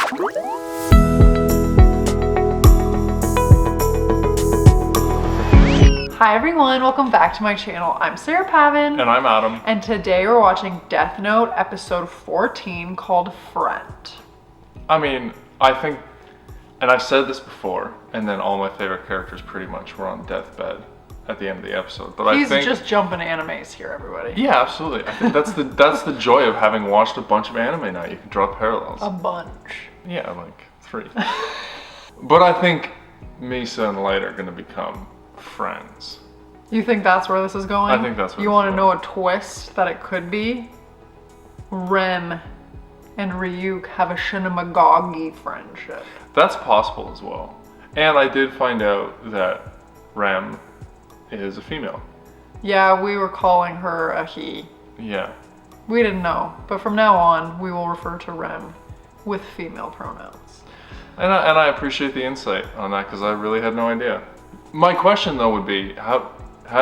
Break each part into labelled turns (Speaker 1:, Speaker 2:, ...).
Speaker 1: Hi everyone, welcome back to my channel. I'm Sarah Pavan.
Speaker 2: And I'm Adam.
Speaker 1: And today we're watching Death Note episode 14 called Friend.
Speaker 2: I mean, I think, and I've said this before, and then all my favorite characters pretty much were on deathbed at the end of the episode. But
Speaker 1: He's
Speaker 2: I think,
Speaker 1: just jumping animes here, everybody.
Speaker 2: Yeah, absolutely. I think that's the joy of having watched a bunch of anime now. You can draw parallels.
Speaker 1: A bunch.
Speaker 2: Yeah, like 3. But I think Misa and Light are going to become friends.
Speaker 1: You think that's where this is going?
Speaker 2: I think that's where
Speaker 1: you
Speaker 2: this
Speaker 1: want
Speaker 2: is
Speaker 1: to know a twist that it could be? Rem and Ryuk have a Shinamagogi friendship.
Speaker 2: That's possible as well. And I did find out that Rem is a female.
Speaker 1: Yeah, we were calling her a he.
Speaker 2: Yeah.
Speaker 1: We didn't know, but from now on, we will refer to Rem with female pronouns.
Speaker 2: And I appreciate the insight on that because I really had no idea. My question though would be, how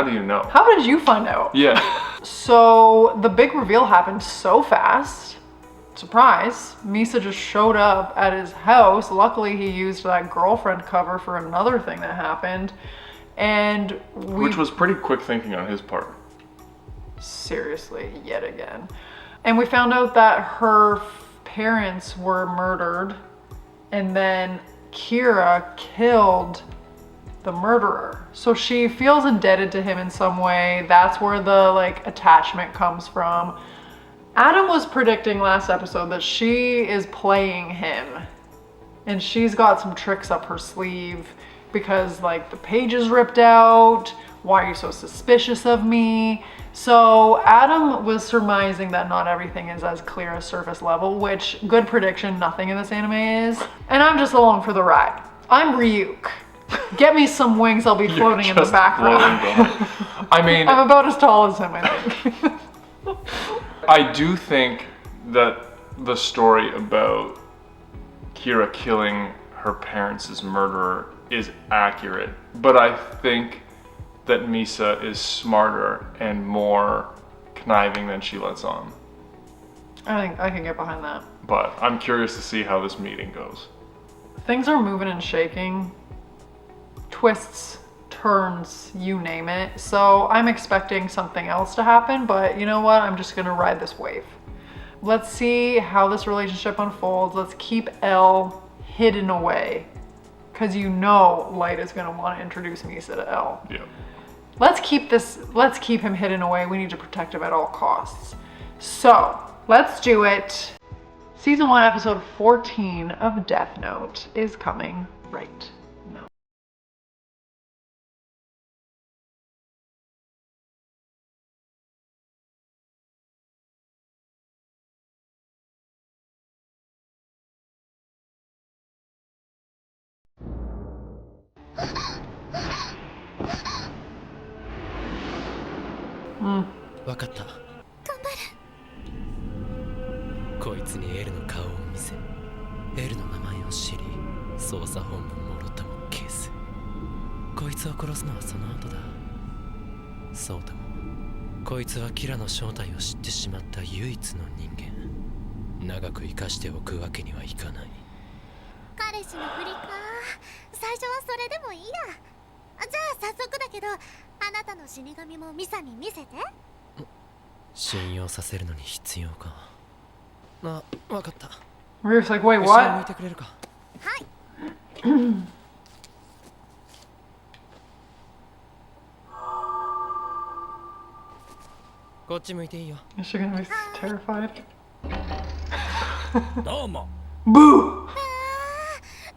Speaker 2: do you know?
Speaker 1: How did you find out?
Speaker 2: Yeah.
Speaker 1: So the big reveal happened so fast. Surprise, Misa just showed up at his house. Luckily he used that girlfriend cover for another thing that happened. And
Speaker 2: which was pretty quick thinking on his part.
Speaker 1: Seriously, yet again. And we found out that her parents were murdered and then Kira killed the murderer. So she feels indebted to him in some way. That's where the attachment comes from. Adam was predicting last episode that she is playing him and she's got some tricks up her sleeve because the page is ripped out. Why are you so suspicious of me? So Adam was surmising that not everything is as clear as surface level, which good prediction, nothing in this anime is. And I'm just along for the ride. I'm Ryuk. Get me some wings, I'll be floating in the background.
Speaker 2: I mean,
Speaker 1: I'm about as tall as him, I think.
Speaker 2: I do think that the story about Kira killing her parents' murderer is accurate, but I think that Misa is smarter and more conniving than she lets on.
Speaker 1: I think I can get behind that.
Speaker 2: But I'm curious to see how this meeting goes.
Speaker 1: Things are moving and shaking. Twists, turns, you name it. So I'm expecting something else to happen, but you know what? I'm just gonna ride this wave. Let's see how this relationship unfolds. Let's keep L hidden away, because Light is gonna want to introduce Misa to L.
Speaker 2: Yeah.
Speaker 1: Let's keep him hidden away. We need to protect him at all costs. So let's do it. Season 1, episode 14 of Death Note is coming right now. Mm.
Speaker 3: わかった。頑張る。こいつにエルの顔を見せ、エルの名前を知り、捜査本部もろとも消す。こいつを殺すのはその後だ。そうとも、こいつはキラの正体を知ってしまった唯一の人間。長く生かしておくわけにはいかない。
Speaker 4: 彼氏のふりか。最初はそれでもいいや。じゃあ早速だけど、あなたの死神もミサに見せて。
Speaker 3: 信用させるのに必要か。あ、わかった。
Speaker 1: Ryuk's like, wait,
Speaker 3: 向い
Speaker 1: what?
Speaker 3: てくれるか。
Speaker 4: はい。
Speaker 3: こっち向いていいよ。
Speaker 1: Is she gonna be terrified?
Speaker 3: どうも。
Speaker 1: Boo!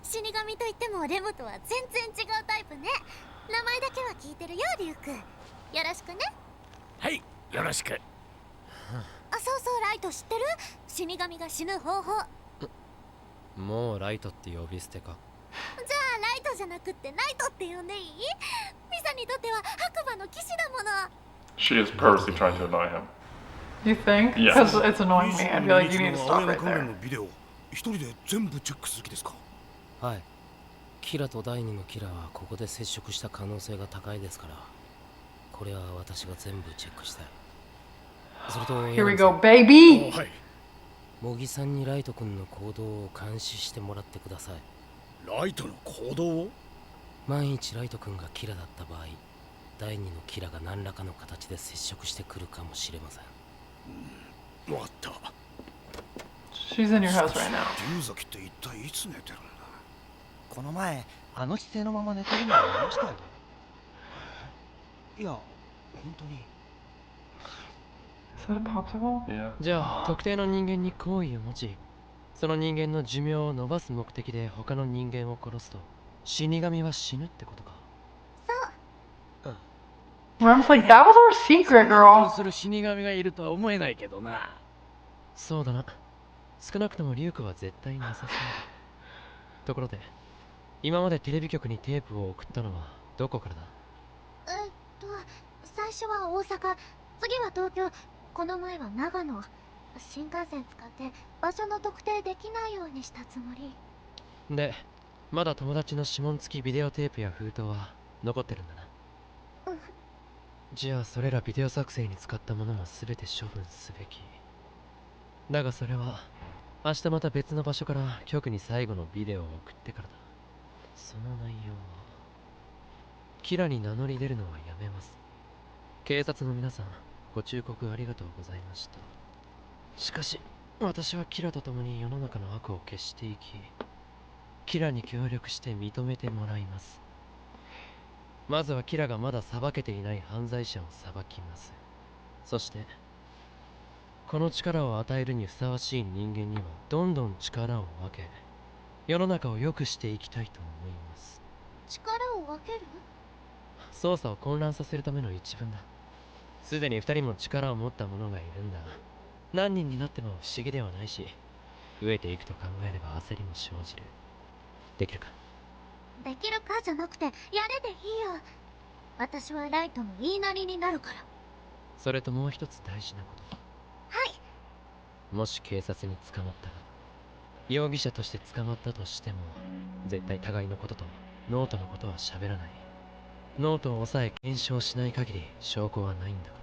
Speaker 4: 死神といってもレムとは全然違うタイプね。名前だけは聞いてるよ、リュウク。よろしくね。
Speaker 3: はい、よろしく。
Speaker 4: あ、そうそう、ライト知ってる？死神が死ぬ方法。
Speaker 3: もうライトって呼び捨てか。
Speaker 4: じゃあライトじゃなくってナイトって呼んでいい？ミサにとっては白馬の騎士だもの。
Speaker 2: She is purposely trying to annoy him.
Speaker 1: You think?
Speaker 2: Yes.
Speaker 1: Because it's annoying me. I feel like you need to stop right there.
Speaker 5: 一人で全部チェックする気ですか？
Speaker 3: はい。キラと第二のキラはここで接触した可能性が高いですから、これは私が全部チェックしたい。それと
Speaker 1: Here we go, baby!
Speaker 5: はい。
Speaker 3: 茂木さんにライト君の行動を監視してもらってください。
Speaker 5: ライトの行動を？
Speaker 3: 万一ライト君がキラだった場合、第二のキラが何らかの形で接触してくるかもしれません。
Speaker 5: わかった。
Speaker 1: She's in your house right now.
Speaker 5: 龍崎って一体いつ寝てるんだ？
Speaker 6: この前あの姿勢のまま寝てるのを見ましたよ。いや本当に。
Speaker 1: Is that a popsicle?
Speaker 2: Yeah.
Speaker 3: じゃあ特定の人間に好意を持ち、その人間の寿命を伸ばす目的で他の人間を殺すと死神は死ぬってことか。
Speaker 1: Rem's like, that was our secret, girl.
Speaker 6: する死神がいるとは思えないけどな。
Speaker 3: そうだな。少なくともリュウクは絶対なさそうだ。ところで、今までテレビ局にテープを送ったのはどこからだ？
Speaker 4: 最初は大阪、次は東京、この前は長野。新幹線使って場所の特定できないようにしたつもり。
Speaker 3: で、まだ友達の指紋付きビデオテープや封筒は残ってるんだな。じゃあそれらビデオ作成に使ったものも全て処分すべき。だがそれは明日また別の場所から局に最後のビデオを送ってからだ。その内容はキラに名乗り出るのはやめます。警察の皆さん、ご忠告ありがとうございました。しかし私はキラと共に世の中の悪を消していき、キラに協力して認めてもらいます。まずはキラがまだ裁けていない犯罪者を裁きます。そしてこの力を与えるにふさわしい人間にはどんどん力を分け、世の中を良くしていきたいと思います。
Speaker 4: 力を分ける？
Speaker 3: 捜査を混乱させるための一文だ。すでに2人も力を持った者がいるんだ。何人になっても不思議ではないし、増えていくと考えれば焦りも生じる。できるか？
Speaker 4: できるかじゃなくて、やれでいいよ。私はライトの言いなりになるから。
Speaker 3: それともう一つ大事なこと。
Speaker 4: はい。
Speaker 3: もし警察に捕まったら、容疑者として捕まったとしても、絶対互いのこととノートのことは喋らない。ノートを抑え検証しない限り証拠はないんだから。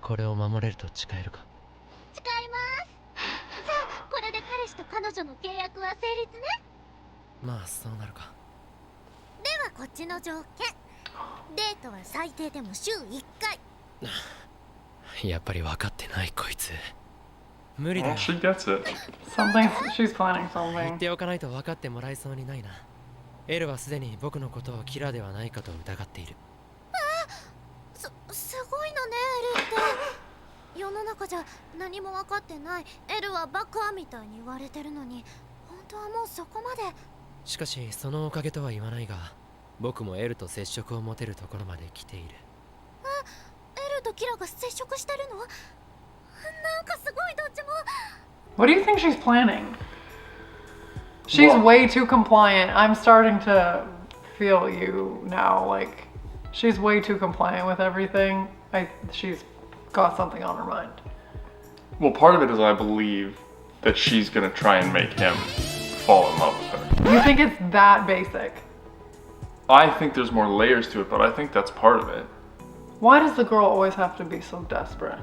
Speaker 3: これを守れると誓えるか？
Speaker 4: 誓います。じゃあこれで彼氏と彼女の契約は成立ね。
Speaker 3: まあそうなるか。
Speaker 4: ではこっちの条件。デートは最低でも週1回。
Speaker 3: やっぱり分かってないこいつ。無理だ
Speaker 2: Well,
Speaker 3: よ。
Speaker 2: she gets it.
Speaker 1: Something, she's planning
Speaker 3: 言っ
Speaker 1: something.
Speaker 3: ておかないと分かってもらえそうにないな。エルはすでに僕のことをキラではないかと疑っている。
Speaker 4: すごいのね、エルって。世の中じゃ何も分かってないエルはバカみたいに言われてるのに、本当はもうそこまで。
Speaker 3: しかしそのおかげとは言わないが、僕もエルと接触を持てるところまで来ている。
Speaker 4: エルとキラが接触してるの？なんかすごいどっちも。
Speaker 1: What do you think she's planning? She's
Speaker 2: Well-
Speaker 1: way too compliant. I'm starting to feel you now. Like, she's way too compliant with everything. She's got something on her mind.
Speaker 2: Well, part of it is I believe that she's gonna try and make him fall in love with her.
Speaker 1: You think it's that basic?
Speaker 2: I think there's more layers to it, but I think that's part of it.
Speaker 1: Why does the girl always have to be so desperate?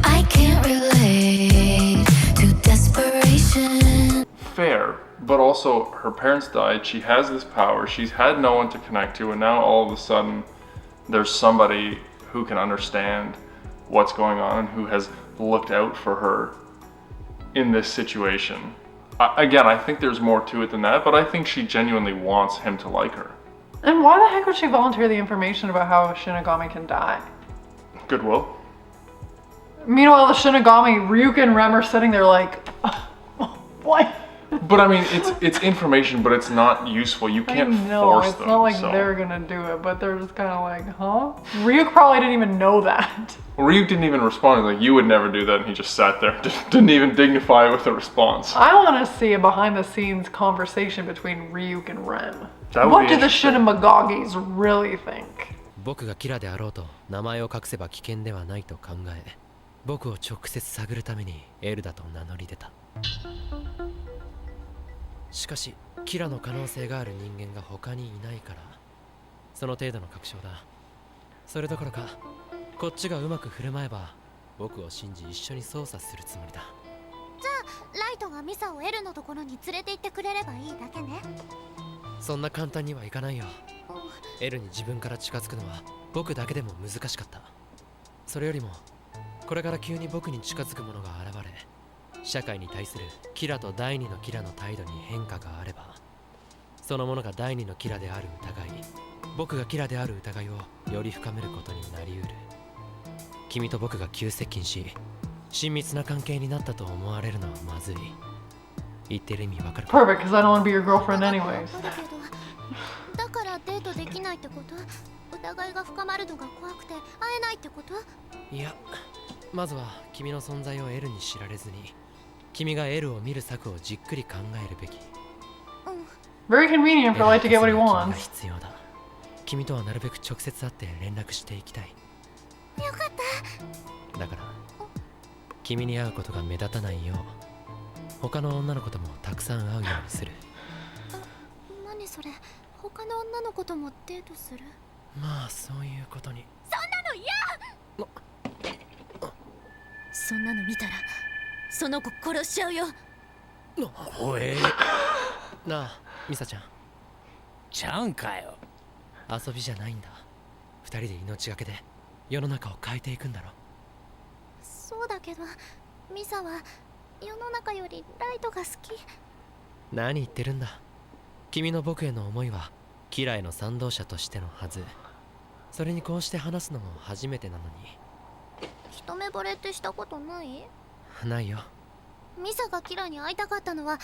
Speaker 7: I can't relate to desperation.
Speaker 2: Fair, but also her parents died, she has this power, she's had no one to connect to, and now all of a sudden there's somebody who can understand what's going on and who has looked out for her in this situation. Again, I think there's more to it than that, but I think she genuinely wants him to like her.
Speaker 1: And why the heck would she volunteer the information about how a Shinigami can die?
Speaker 2: Goodwill.
Speaker 1: Meanwhile, the Shinigami, Ryuka and Rem are sitting there like, what?
Speaker 2: But I mean, it's information, but it's not useful. You can't force
Speaker 1: it's
Speaker 2: them.
Speaker 1: not like
Speaker 2: so.
Speaker 1: they're gonna do it, but they're just kind of like, huh? Ryuk probably didn't even know that.
Speaker 2: Ryuk didn't even respond. He's like, you would never do that, and he just sat there, didn't even dignify with a response.
Speaker 1: I want to see a behind-the-scenes conversation between Ryuk and Rem.
Speaker 2: That would
Speaker 1: What
Speaker 2: be
Speaker 1: do the
Speaker 2: interesting.
Speaker 1: Shinigagis really think?
Speaker 3: 僕がキラであろうと名前を隠せば危険ではないと考え、僕を直接探るためにエルだと名乗り出た。しかしキラの可能性がある人間が他にいないから、その程度の確証だ。それどころかこっちがうまく振る舞えば僕を信じ一緒に捜査するつもりだ。
Speaker 4: トがミサをエルのところに連れて行ってくれればいいだけね。
Speaker 3: そんな簡単にはいかないよ。エルに自分から近づくのは僕だけでも難しかった。それよりもこれから急に僕に近づくものが現れ、社会に対するキラと第二のキラの態度に変化があれば、そのものが第二のキラである疑い、僕がキラである疑いをより深めることになりうる。君と僕が急接近し親密な関係になったと思われるのはまずい。言ってる意味わかるか？
Speaker 1: Perfect, because I don't want to be your girlfriend anyways.
Speaker 4: だけど、だからデートできないってこと？疑いが深まるのが怖くて会えないってこと？
Speaker 3: いや、まずは君の存在をエルに知られずに、君がエルを見る策をじっくり考えるべき。
Speaker 1: Very convenient for Light to get what he
Speaker 3: 君が
Speaker 1: wants.
Speaker 3: 必要だ。君とはなるべく直接会って連絡していきたい。
Speaker 4: よかった。
Speaker 3: だから君に会うことが目立たないよう、他の女の子ともたくさん会うようにする。
Speaker 4: 何それ？他の女の子ともデートする？
Speaker 3: まあそういうことに。
Speaker 4: そんなの嫌！そんなの見たらその子殺しちゃうよ。
Speaker 3: 怖え。なあミサちゃん、
Speaker 6: ちゃうんかよ。
Speaker 3: 遊びじゃないんだ。二人で命がけで世の中を変えていくんだろ。
Speaker 4: そうだけど、ミサは世の中よりライトが好き。
Speaker 3: 何言ってるんだ。君の僕への思いはキラへの賛同者としてのはず。それにこうして話すのも初めてなのに。
Speaker 4: 一目惚れってしたことない？
Speaker 3: ないよ。
Speaker 4: ミサがキラに会いたかったのは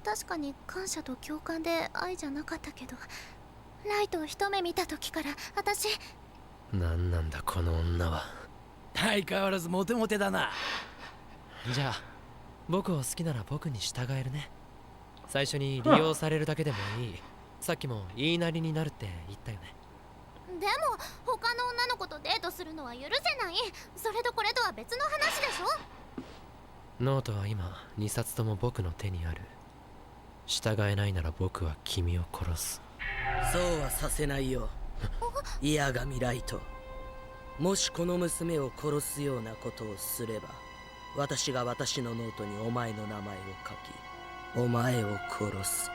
Speaker 4: 確かに感謝と共感で愛じゃなかったけど、ライトを一目見た時から私。
Speaker 3: なんなんだこの女は。
Speaker 6: 相変わらずモテモテだな。
Speaker 3: じゃあ僕を好きなら僕に従えるね。最初に利用されるだけでもいい。さっきも言いなりになるって言ったよね。
Speaker 4: でも他の女の子とデートするのは許せない。それとこれとは別の話でしょ。
Speaker 3: ノートは今2冊とも僕の手にある。従えないなら僕は君を殺す。
Speaker 8: そうはさせないよ。嫌がみライト。もしこの娘を殺すようなことをすれば、私が私のノートにお前の名前を書き、お前を殺す。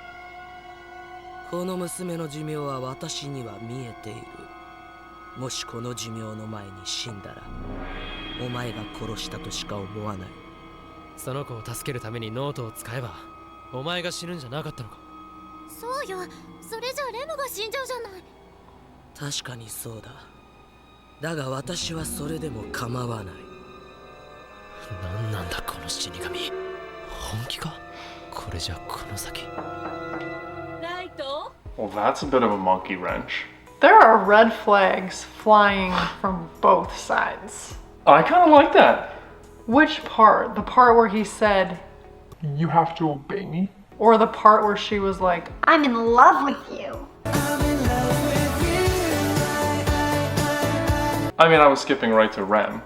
Speaker 8: この娘の寿命は私には見えている。もしこの寿命の前に死んだら、お前が殺したとしか思わない。
Speaker 3: その子を助けるためにノートを使えばお前が死ぬんじゃなかったのか。
Speaker 4: そうよ、それじゃレムが死んじゃうじゃない。
Speaker 8: 確かにそうだ。だが私はそれでも構わない。
Speaker 3: 何なんだこの死神。本気か。これじゃこの先。
Speaker 4: ライト？
Speaker 2: Well, that's a bit of a monkey wrench.
Speaker 1: There are red flags flying from both sides.
Speaker 2: I kind of like that.
Speaker 1: Which part? The part where he said,
Speaker 2: You have to obey me?
Speaker 1: or the part where she was like,
Speaker 9: I'm in love with you.
Speaker 2: I mean, I was skipping right to Rem.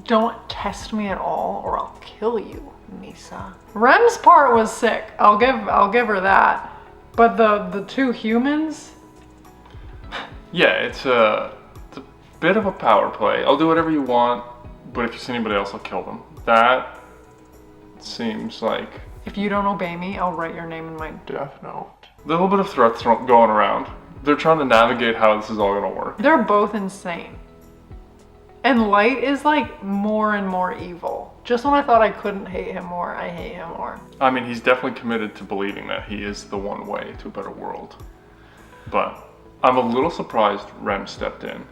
Speaker 1: don't test me at all or I'll kill you, Misa. Rem's part was sick. I'll give her that. But the two humans?
Speaker 2: Yeah, it's a bit of a power play. I'll do whatever you want, but if you see anybody else, I'll kill them. That seems like...
Speaker 1: If you don't obey me, I'll write your name in my death note.
Speaker 2: There's a little bit of threats going around. They're trying to navigate how this is all gonna work.
Speaker 1: They're both insane. And Light is like more and more evil. Just when I thought I couldn't hate him more, I hate him more.
Speaker 2: I mean, he's definitely committed to believing that he is the one way to a better world. But I'm a little surprised Rem stepped in.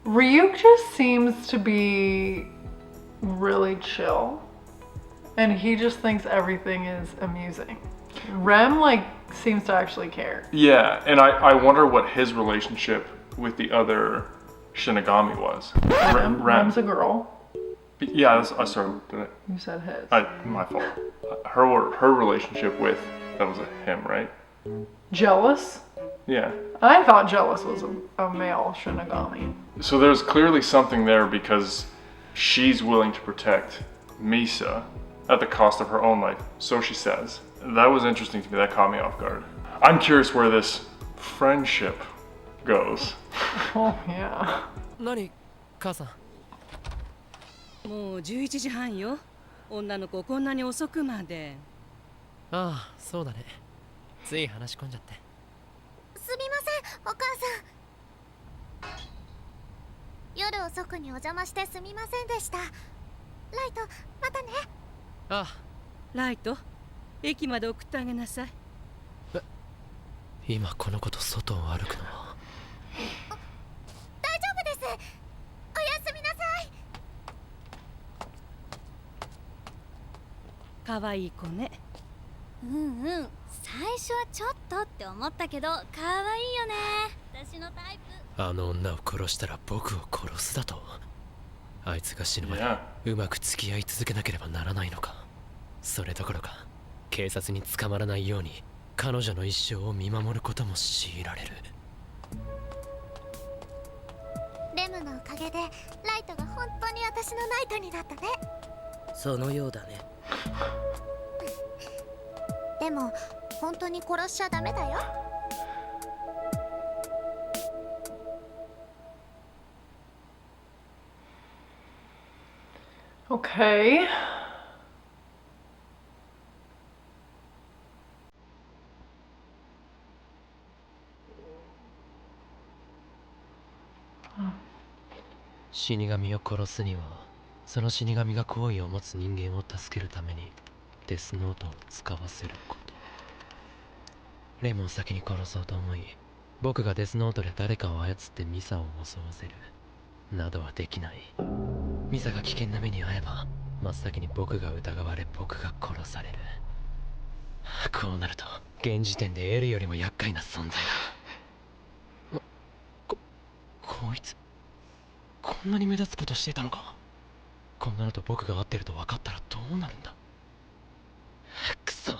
Speaker 1: Ryuk just seems to be really chill. And he just thinks everything is amusing. Rem like seems to actually care.
Speaker 2: Yeah, and I wonder what his relationship with the other Shinigami was.
Speaker 1: Rem's a girl.
Speaker 2: Yeah, I started.
Speaker 1: You said his.
Speaker 2: My fault. Her relationship with, that was him, right?
Speaker 1: Jealous?
Speaker 2: Yeah.
Speaker 1: I thought Jealous was a male Shinigami.
Speaker 2: So there's clearly something there because she's willing to protect Misa at the cost of her own life, so she says. That was interesting to me, that caught me off guard. I'm curious where this friendship goes.
Speaker 1: Oh, yeah.
Speaker 3: 何母さん。
Speaker 10: もう11時半よ。女の子こんなに遅くまで。
Speaker 3: ああ、そうだね。つい話し込んじゃって。
Speaker 4: すみませんお母さん。夜遅くにお邪魔してすみませんでした。ライトまたね。
Speaker 3: ああ。
Speaker 10: ライト、駅まで送ってあげなさい。
Speaker 3: 今この子と外を歩くのは。
Speaker 4: 大丈夫です。おやすみなさい。
Speaker 10: 可愛い子ね。
Speaker 4: うんうん、最初はちょっとって思ったけど可愛いよね。私のタイプ。
Speaker 3: あの女を殺したら僕を殺すだと。あいつが死ぬまで
Speaker 2: Yeah.
Speaker 3: うまく付き合い続けなければならないのか。それどころか警察に捕まらないように彼女の一生を見守ることも強いられる。
Speaker 4: レムのおかげでライトが本当に私のナイトになったね。
Speaker 8: そのようだね。
Speaker 4: でも本当に殺しちゃダメだよ。
Speaker 1: Okay.
Speaker 3: Oh. 死神を殺すにはその死神が好意を持つ人間を助けるためにデスノートを使わせること。レムを先に殺そうと思い、僕がデスノートで誰かを操ってミサを襲わせるなどはできない。ミサが危険な目に遭えば真っ先に僕が疑われ僕が殺される。こうなると現時点で L よりも厄介な存在だ。こいつこんなに目立つことしてたのか。こんなのと僕が合ってると分かったらどうなるんだ。くそ、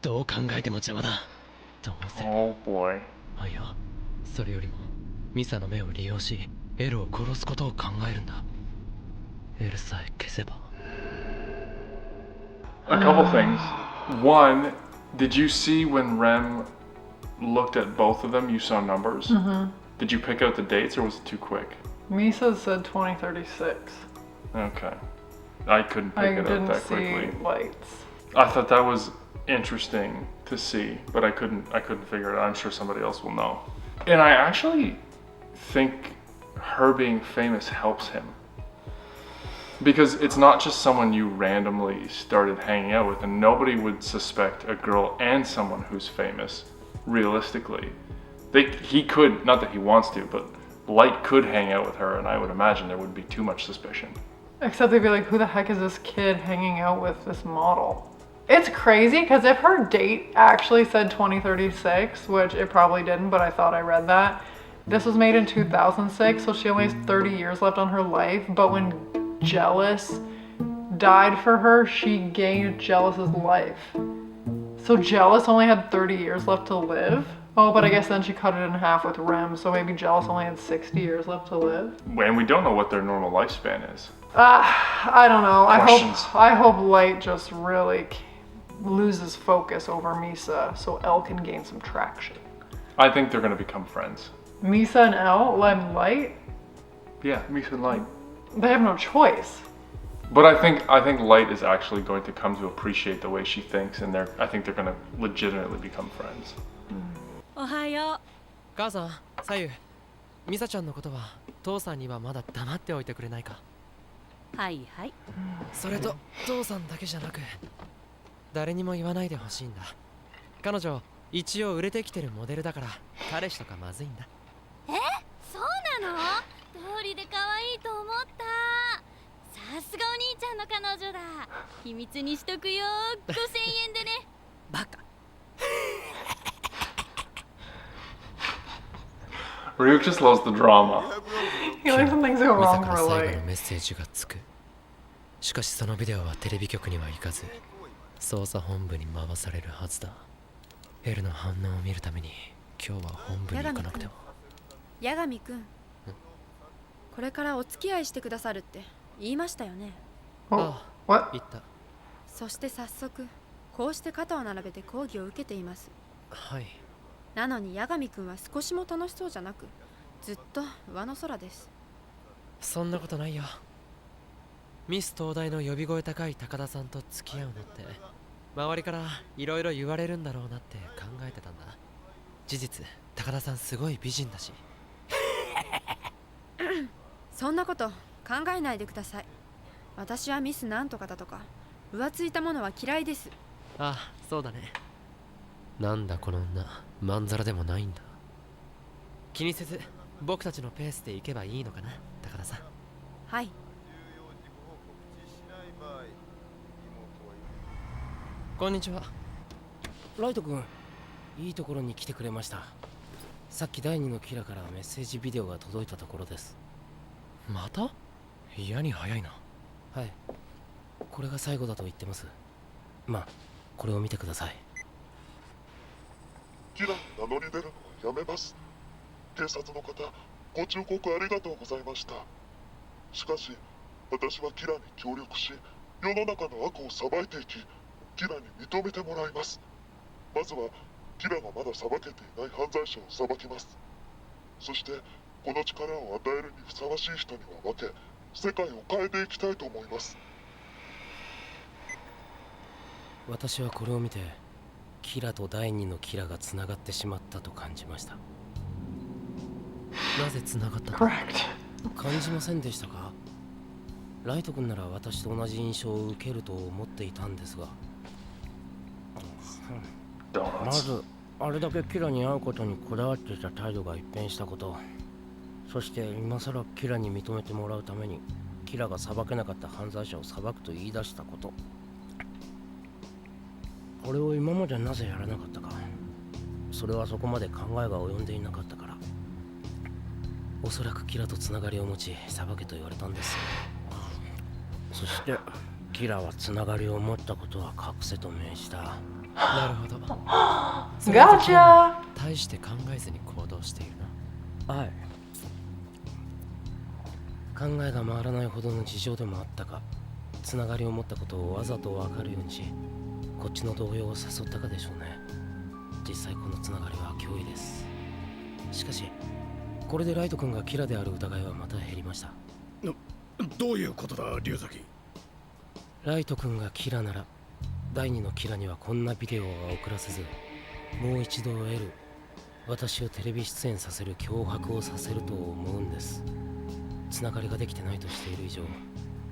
Speaker 3: どう考えても邪魔だ。どうせ
Speaker 2: Oh boy.
Speaker 3: あ、いや、それよりもミサの目を利用し L を殺すことを考えるんだ。L さえ消せば。
Speaker 2: A couple things. One, did you see when Rem looked at both of them, you saw numbers?
Speaker 1: Mm-hmm.
Speaker 2: Did you pick out the dates or was it too quick?
Speaker 1: Misa said 2036.
Speaker 2: Okay. I couldn't pick it up that quickly.
Speaker 1: I didn't see lights.
Speaker 2: I thought that was interesting to see, but I couldn't figure it out. I'm sure somebody else will know. And I actually think her being famous helps him. Because it's not just someone you randomly started hanging out with, and nobody would suspect a girl and someone who's famous, realistically. He could, not that he wants to, but Light could hang out with her, and I would imagine there wouldn't be too much suspicion.
Speaker 1: Except they'd be like, who the heck is this kid hanging out with this model? It's crazy because if her date actually said 2036, which it probably didn't, but I thought I read that. This was made in 2006, so she only has 30 years left on her life, but when Jealous died for her, she gained Jealous's life. So Jealous only had 30 years left to live? Oh, but I guess then she cut it in half with Rem, so maybe Jealous only had 60 years left to live?
Speaker 2: And we don't know what their normal lifespan is.
Speaker 1: I don't know.
Speaker 2: Questions.
Speaker 1: I hope Light just really loses focus over Misa so Elle can gain some traction.
Speaker 2: I think they're going to become friends.
Speaker 1: Misa and Elle and Light?
Speaker 2: Yeah, Misa and Light.
Speaker 1: They have no choice.
Speaker 2: But I think Light is actually going to come to appreciate the way she thinks, and I think they're going to legitimately become friends.
Speaker 10: おはよう。
Speaker 3: 母さん、左右。ミサちゃんのことは父さんにはまだ黙っておいてくれないか。
Speaker 10: はいはい。
Speaker 3: それと父さんだけじゃなく誰にも言わないでほしいんだ。彼女一応売れてきてるモデルだから彼氏とかまずいんだ。
Speaker 4: そうなの？通りで可愛いと思った。さすがお兄ちゃんの彼女だ。秘密にしとくよ。5000円でね。
Speaker 10: バカ。
Speaker 2: Ryuk just loves the drama.
Speaker 1: He likes when things go
Speaker 3: ミサ
Speaker 1: wrong
Speaker 3: から
Speaker 1: for
Speaker 3: 最後
Speaker 1: Light.
Speaker 3: のメッセージがつく。しかしそのビデオはテレビ局には行かず捜査本部に回されるはずだ。エルの反応を見るために今日は本部に行かなくても。
Speaker 11: 八神くん、これからお付き合いしてくださるって言いましたよね。
Speaker 1: Oh, what?
Speaker 3: 言った。
Speaker 11: そして早速こうして肩を並べて講義を受けています。
Speaker 3: はい。
Speaker 11: なのに八神くんは少しも楽しそうじゃなくずっと上の空です。
Speaker 3: そんなことないよ。ミス東大の呼び声高い高田さんと付き合うのって周りからいろいろ言われるんだろうなって考えてたんだ。事実高田さんすごい美人だし。
Speaker 11: そんなこと考えないでください。私はミスなんとかだとか浮ついたものは嫌いです。
Speaker 3: ああ、そうだね。なんだこの女、まんざらでもないんだ。気にせず僕たちのペースで行けばいいのかな、高田さん。
Speaker 11: はい。
Speaker 3: こんにちは。
Speaker 12: ライト君、いいところに来てくれました。さっき第2のキラからメッセージビデオが届いたところです。
Speaker 3: また？嫌に早いな。
Speaker 12: はい、これが最後だと言ってます。まあこれを見てください。
Speaker 13: キラに名乗り出るのはやめます。警察の方、ご忠告ありがとうございました。しかし私はキラに協力し、世の中の悪を裁いていき、キラに認めてもらいます。まずはキラがまだ裁けていない犯罪者を裁きます。そしてこの力を与えるにふさわしい人には分け、世界を変えていきたいと思います。
Speaker 12: 私はこれを見てキラと第2のキラがつながってしまったと感じました。
Speaker 3: なぜつながったの？
Speaker 12: 感じませんでしたか？ライト君なら私と同じ印象を受けると思っていたんですが、まずあれだけキラに会うことにこだわっていた態度が一変したこと、そして今さらキラに認めてもらうためにキラが裁けなかった犯罪者を裁くと言い出したこと、これを今までなぜやらなかったか。それはそこまで考えが及んでいなかったから。おそらくキラとつながりを持ち裁けと言われたんです。そしてキラはつながりを持ったことは隠せと命じた。
Speaker 3: なるほど。
Speaker 1: ガチャ。
Speaker 3: 大して考えずに行動しているな。
Speaker 12: はい。考えが回らないほどの事情でもあったか、つながりを持ったことをわざと分かるようにし、こっちの動揺を誘ったかでしょうね。実際このつながりは脅威です。しかしこれでライト君がキラである疑いはまた減りました。
Speaker 5: どういうことだ、龍崎。
Speaker 12: ライト君がキラなら第2のキラにはこんなビデオは送らせず、もう一度私をテレビ出演させる脅迫をさせると思うんです。つながりができてないとしている以上、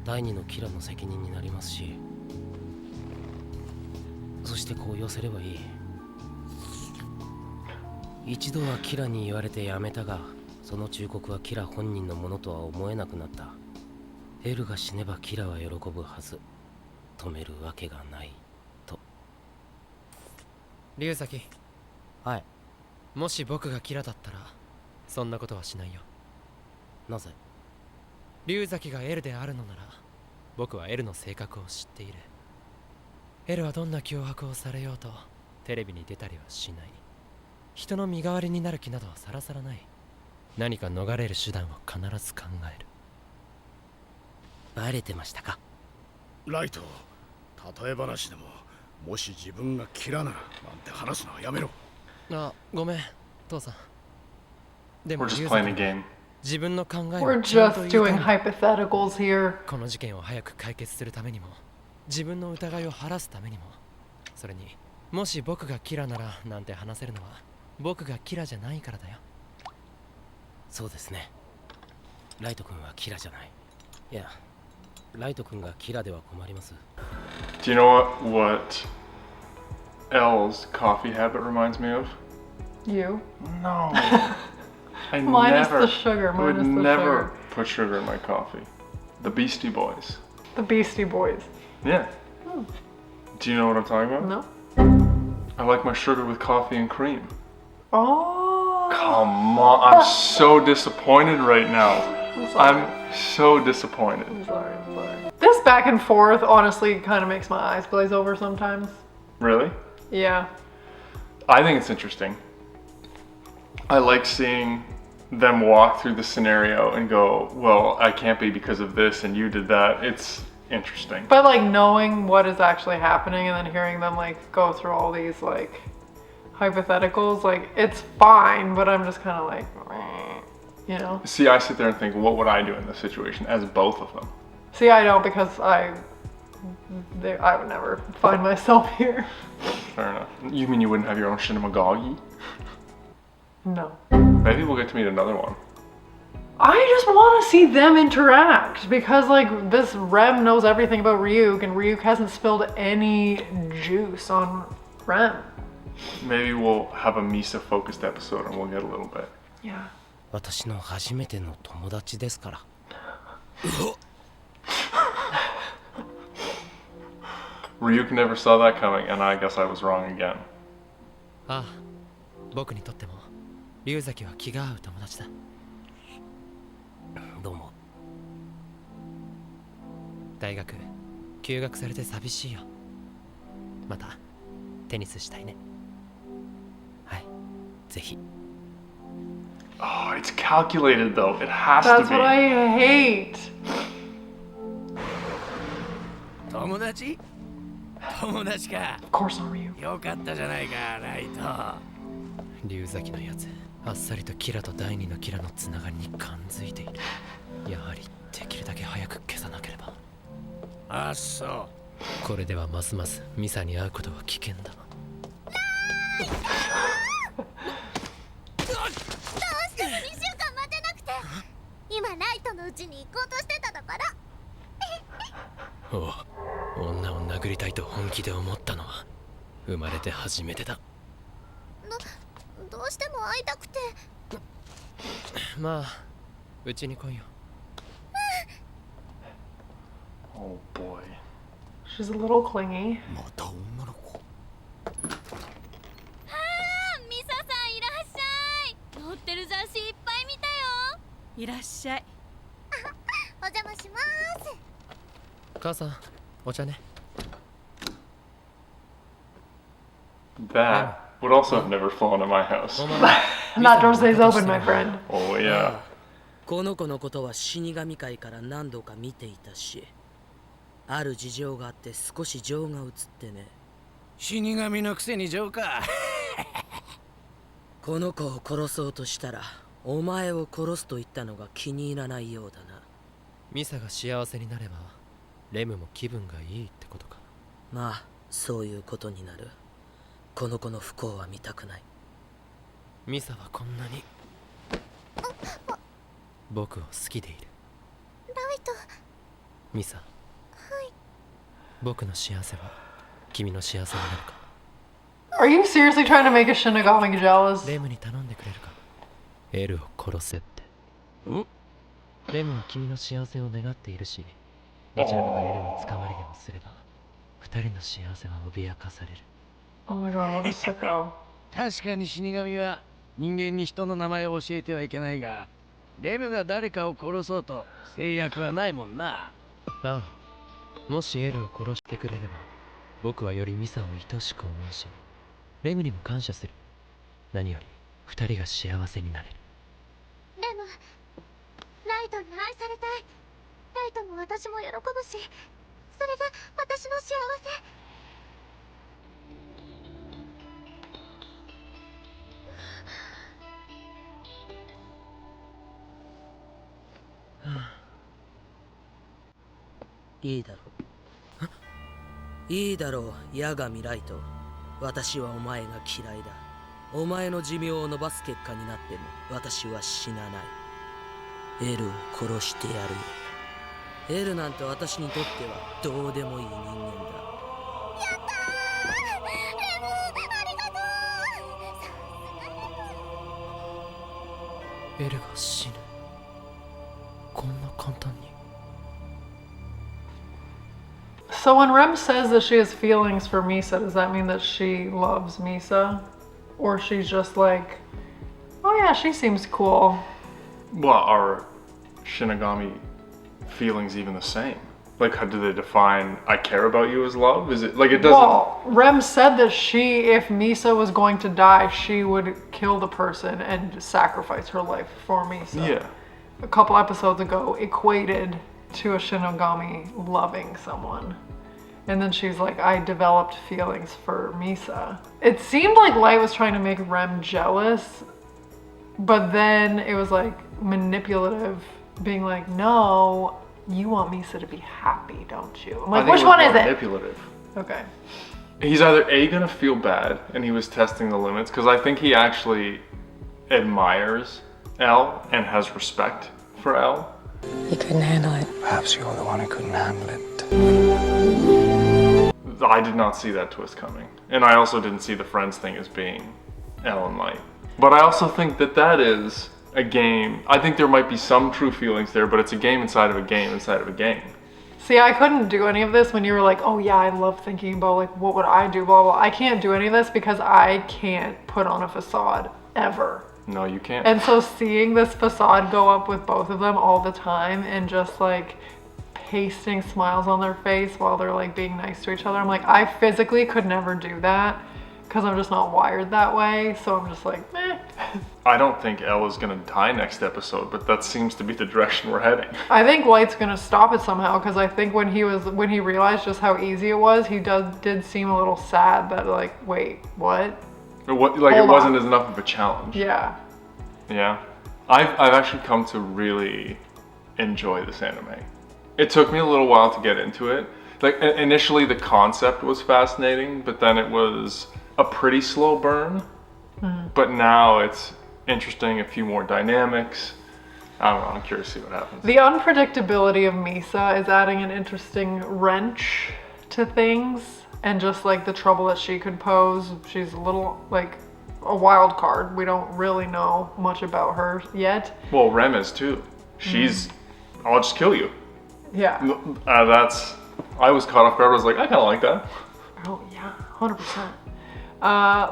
Speaker 12: 第2のキラの責任になりますし、そしてこう寄せればいい。一度はキラに言われてやめたが、その忠告はキラ本人のものとは思えなくなった。エルが死ねばキラは喜ぶはず。止めるわけがないと。
Speaker 3: 龍崎。
Speaker 12: はい。
Speaker 3: もし僕がキラだったらそんなことはしないよ。
Speaker 12: なぜ？
Speaker 3: 龍崎がエルであるのなら僕はエルの性格を知っている。エルはどんな脅迫をされようとテレビに出たりはしない。人の身代わりになる気などはさらさらない。何か逃れる手段を必ず考える。
Speaker 12: バレてましたか？
Speaker 5: ライト、例え話でも、もし自分がキラならなんて話すのはやめろ。
Speaker 3: あ、ごめん父さん。でも
Speaker 2: We're just playing a game.
Speaker 3: 自分の考えを
Speaker 1: We're
Speaker 3: ちゃんと
Speaker 1: just
Speaker 3: 言う
Speaker 1: doing
Speaker 3: ために
Speaker 1: hypotheticals here.
Speaker 3: この事件を早く解決するためにも、自分の疑いを晴らすためにも、それにもし僕がキラならなんて話せるのは僕がキラじゃないからだよ。
Speaker 12: そうですね。ライト君はキラじゃない。いや、ライト君がキラでは困ります。
Speaker 2: Do you know what L's coffee habit reminds me of?
Speaker 1: You?
Speaker 2: No. I
Speaker 1: Minus
Speaker 2: never,
Speaker 1: the sugar,
Speaker 2: would
Speaker 1: minus the
Speaker 2: never
Speaker 1: sugar.
Speaker 2: put sugar in my coffee. The Beastie Boys.
Speaker 1: The Beastie Boys.
Speaker 2: Yeah.
Speaker 1: Hmm.
Speaker 2: Do you know what I'm talking about?
Speaker 1: No.
Speaker 2: I like my sugar with coffee and cream.
Speaker 1: Oh.
Speaker 2: Come on, I'm so disappointed right now. I'm so disappointed.
Speaker 1: I'm sorry. This back and forth honestly kind of makes my eyes glaze over sometimes.
Speaker 2: Really?
Speaker 1: Yeah.
Speaker 2: I think it's interesting. I like seeing them walk through the scenario and go, well, I can't be because of this and you did that. It's interesting.
Speaker 1: But like knowing what is actually happening and then hearing them like go through all these like hypotheticals, like it's fine, but I'm just kind of like, you know?
Speaker 2: See, I sit there and think, what would I do in this situation as both of them?
Speaker 1: See, I don't because I would never find myself here.
Speaker 2: Fair enough. You mean you wouldn't have your own Shinamagagi?
Speaker 1: No.
Speaker 2: Maybe we'll get to meet another one.
Speaker 1: I just want to see them interact because like this Rem knows everything about Ryuk and Ryuk hasn't spilled any juice on Rem.
Speaker 2: Maybe we'll have a Misa focused episode and we'll get a little bit.
Speaker 1: Yeah.
Speaker 12: 私の初めての友達ですから。
Speaker 2: Ryuk never saw that coming, and I guess I was wrong again.
Speaker 3: ああ、僕にとっても龍崎は気が合う友達だ。
Speaker 12: どうも。
Speaker 3: 大学休学されて寂しいよ。またテニスしたいね。はい、ぜひ。
Speaker 2: Oh, it's calculated though. It has
Speaker 1: That's
Speaker 2: to be.
Speaker 1: what I hate.
Speaker 5: 友達か。
Speaker 1: Of course not Ryuk.
Speaker 5: よかったじゃないか、ライト。
Speaker 3: 龍崎のやつ、あっさりとキラと第二のキラのつながりに感づいている。やはりできるだけ早く消さなければ。
Speaker 5: あ、そう。
Speaker 3: これではますますミサに会うことは危険だ。
Speaker 4: どうしても2週間待てなくて、今ライトのうちに行こうとしてただから。
Speaker 3: おう、女を殴りたいと本気で思ったのは生まれて初めてだ。
Speaker 4: どうしても会いたくて。
Speaker 3: まあ、うちに来いよ。
Speaker 2: Oh boy.
Speaker 1: She's a little clingy.
Speaker 5: また女の子。
Speaker 4: ミサさんいらっしゃい。載ってる雑誌いっぱい見たよ。
Speaker 10: いらっしゃい。
Speaker 4: お邪魔します。
Speaker 3: 母さん、お茶ね。
Speaker 2: That would also have never flown in my house.
Speaker 1: That door stays open, my friend.
Speaker 2: Oh yeah.
Speaker 8: この子のことは死神界から何度か見ていたし、ある事情があって少し情が移ってね。
Speaker 5: 死神のくせに情か。
Speaker 8: この子を殺そうとしたら、お前を殺すと言ったのが気に入らないようだな。
Speaker 3: ミサが幸せになればレムも気分がいいってことか。
Speaker 8: まあ、そういうことになる。この子の不幸は見たくない。
Speaker 3: ミサはこんなに僕を好きでいる。
Speaker 4: ライト。
Speaker 3: ミサ。
Speaker 4: はい。
Speaker 3: 僕の幸せは君の幸せになるか。
Speaker 1: Are you seriously trying to make a Shinigami jealous?
Speaker 3: レムに頼んでくれるか。エルを殺せって。レムは君の幸せを願っているし、どちらかがエルに捕まりでもすれば二人の幸せは脅かされる。
Speaker 1: Oh my god, what a sicko.
Speaker 5: 確かに死神は人間に人の名前を教えてはいけないが、レムが誰かを殺そうと制約はないもんな。
Speaker 3: ああ、もしエルを殺してくれれば僕はよりミサを愛しく思うし、レムにも感謝する。何より二人が幸せになれる。
Speaker 4: レム、ライトに愛されたい。ライトも私も喜ぶし、それが私の幸せ。
Speaker 8: いいだろう。いいだろう、八神ライト。私はお前が嫌いだ。お前の寿命を伸ばす結果になっても私は死なない。エルを殺してやるよ。エルなんて私にとってはどうでもいい人間だ。
Speaker 4: やったー！レム、ありがとう。
Speaker 3: エルが死ぬ。こんな簡単に。
Speaker 1: So when Rem says that she has feelings for Misa, does that mean that she loves Misa? Or she's just like, oh yeah, she seems cool.
Speaker 2: Well, are Shinigami feelings even the same? Like, how do they define I care about you as love? Is it like it doesn't?
Speaker 1: Well, Rem said that if Misa was going to die, she would kill the person and sacrifice her life for Misa.
Speaker 2: Yeah.
Speaker 1: A couple episodes ago, equated to a Shinigami loving someone. And then she's like, I developed feelings for Misa. It seemed like Light was trying to make Rem jealous, but then it was like manipulative, being like, no, You want Misa to be happy, don't you? I'm
Speaker 2: I
Speaker 1: like,
Speaker 2: think
Speaker 1: which
Speaker 2: it was
Speaker 1: one is
Speaker 2: more
Speaker 1: it?
Speaker 2: manipulative.
Speaker 1: Okay.
Speaker 2: He's either A, gonna feel bad, and he was testing the limits, because I think he actually admires L and has respect for L.
Speaker 14: You couldn't handle it.
Speaker 6: Perhaps you're the one who couldn't handle it.
Speaker 2: I did not see that twist coming. And I also didn't see the friends thing as being L and Light. But I also think that that is a game. I think there might be some true feelings there, but it's a game inside of a game inside of a game.
Speaker 1: See, I couldn't do any of this when you were like, oh yeah, I love thinking about like, what would I do, blah, blah. I can't do any of this because I can't put on a facade ever.
Speaker 2: No, you can't.
Speaker 1: And so seeing this facade go up with both of them all the time and just like pasting smiles on their face while they're like being nice to each other, I'm like, I physically could never do that because I'm just not wired that way. So I'm just like, meh.
Speaker 2: I don't think Elle is gonna die next episode, but that seems to be the direction we're heading.
Speaker 1: I think Light's gonna stop it somehow because I think when he realized just how easy it was, he did seem a little sad that like, wait, what?
Speaker 2: It
Speaker 1: Hold
Speaker 2: wasn't
Speaker 1: on.
Speaker 2: as enough of a challenge.
Speaker 1: Yeah.
Speaker 2: Yeah. I've actually come to really enjoy this anime. It took me a little while to get into it. Like initially the concept was fascinating, but then it was a pretty slow burn. But now it's interesting, a few more dynamics. I don't know, I'm curious to see what happens.
Speaker 1: The unpredictability of Misa is adding an interesting wrench to things. And just like the trouble that she could pose, she's a little like a wild card. We don't really know much about her yet.
Speaker 2: Well, Rem is too. She's, I'll just kill you.
Speaker 1: Yeah.
Speaker 2: I was caught off guard. I was like, I kind of like that.
Speaker 1: Oh yeah, 100%.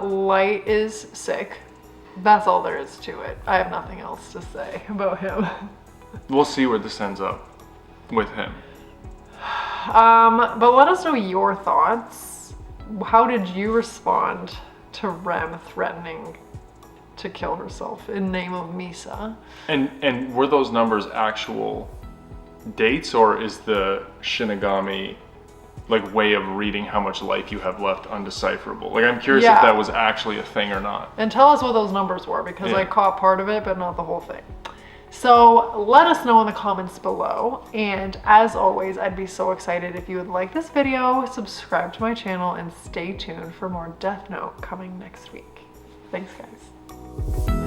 Speaker 1: Light is sick. That's all there is to it. I have nothing else to say about him.
Speaker 2: We'll see where this ends up with him.
Speaker 1: But let us know your thoughts. How did you respond to Rem threatening to kill herself in name of Misa?
Speaker 2: And were those numbers actual dates, or is the Shinigami like way of reading how much life you have left undecipherable? Like I'm curious if that was actually a thing or not.
Speaker 1: And tell us what those numbers were because I caught part of it but not the whole thing. So let us know in the comments below, and as always, I'd be so excited if you would like this video, subscribe to my channel, and stay tuned for more Death Note coming next week. Thanks guys.